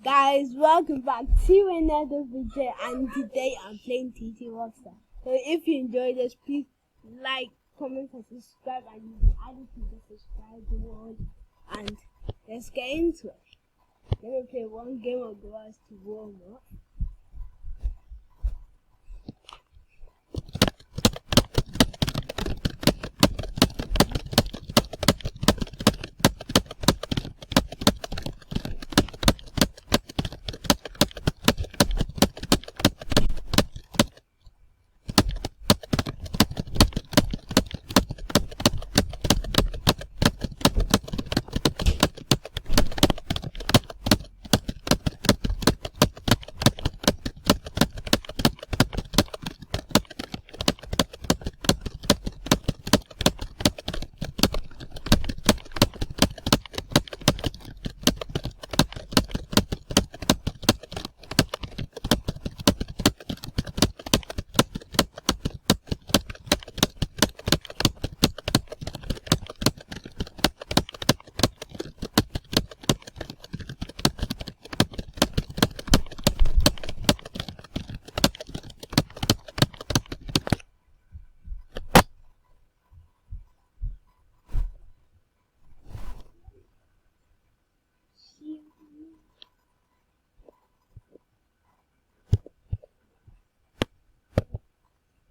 Guys, welcome back to another video, and today I'm playing Ttrockstars. So if you enjoyed this, please like, comment and subscribe, and you can add it to the subscribe world. And let's get into it. Let me play one game of Grass to warm up.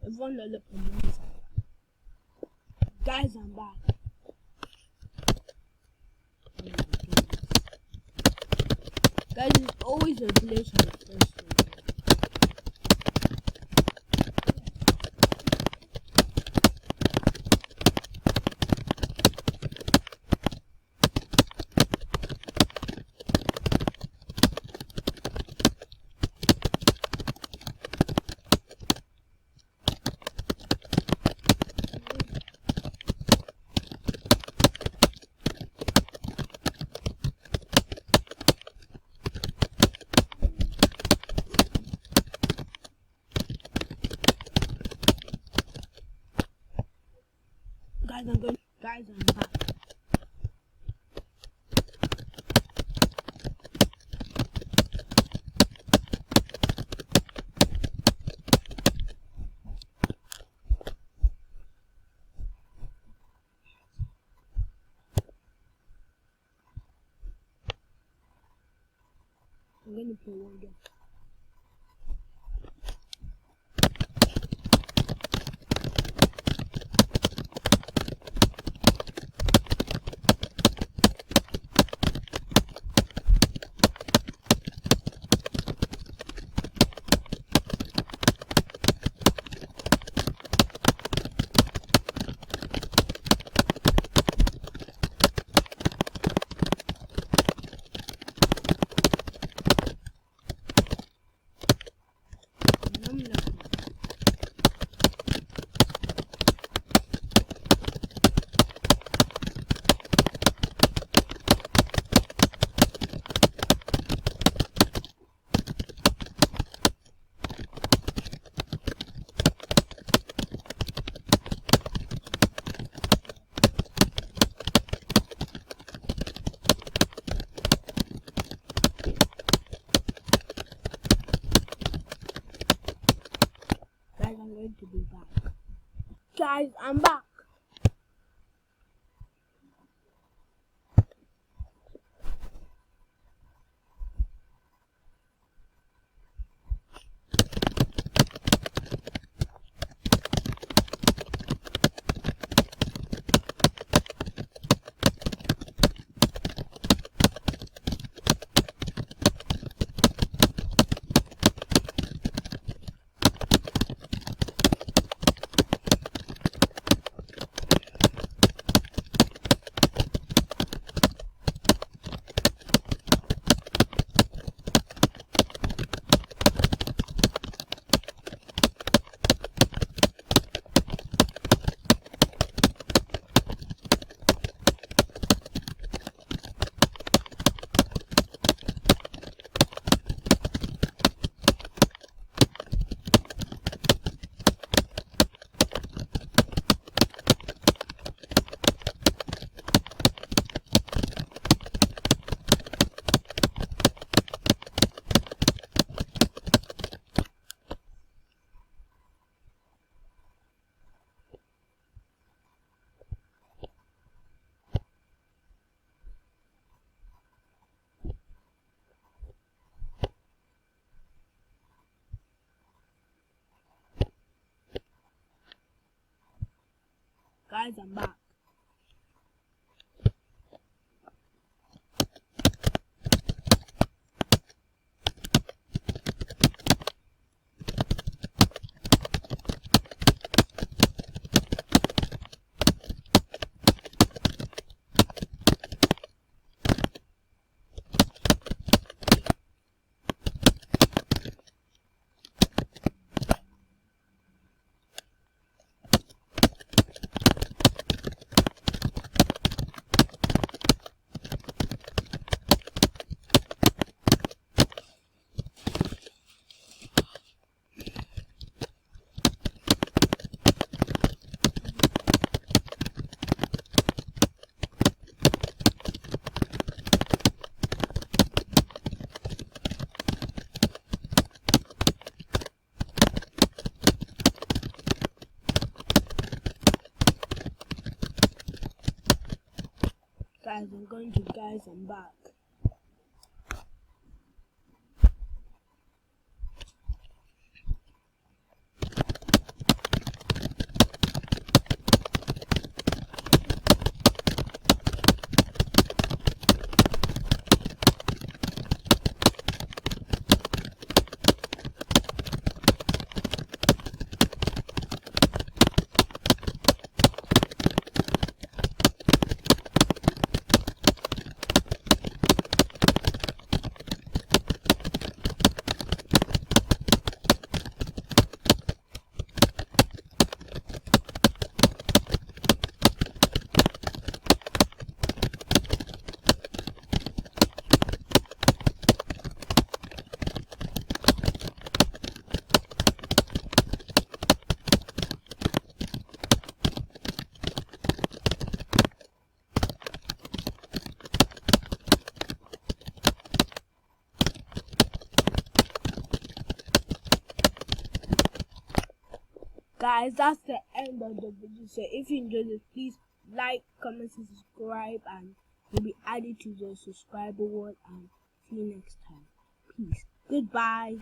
Everyone look on one side. Guys, I'm back. Oh my goodness. Guys, it's always a glitch on the first one. Guys, I'm back. I'm gonna play one game. I'm going to be back. Guys, I'm back. Guys, I'm back. Guys, I'm back. Guys, that's the end of the video. So if you enjoyed it, please like, comment, and subscribe, and you'll be added to the subscriber world. And see you next time. Peace. Goodbye.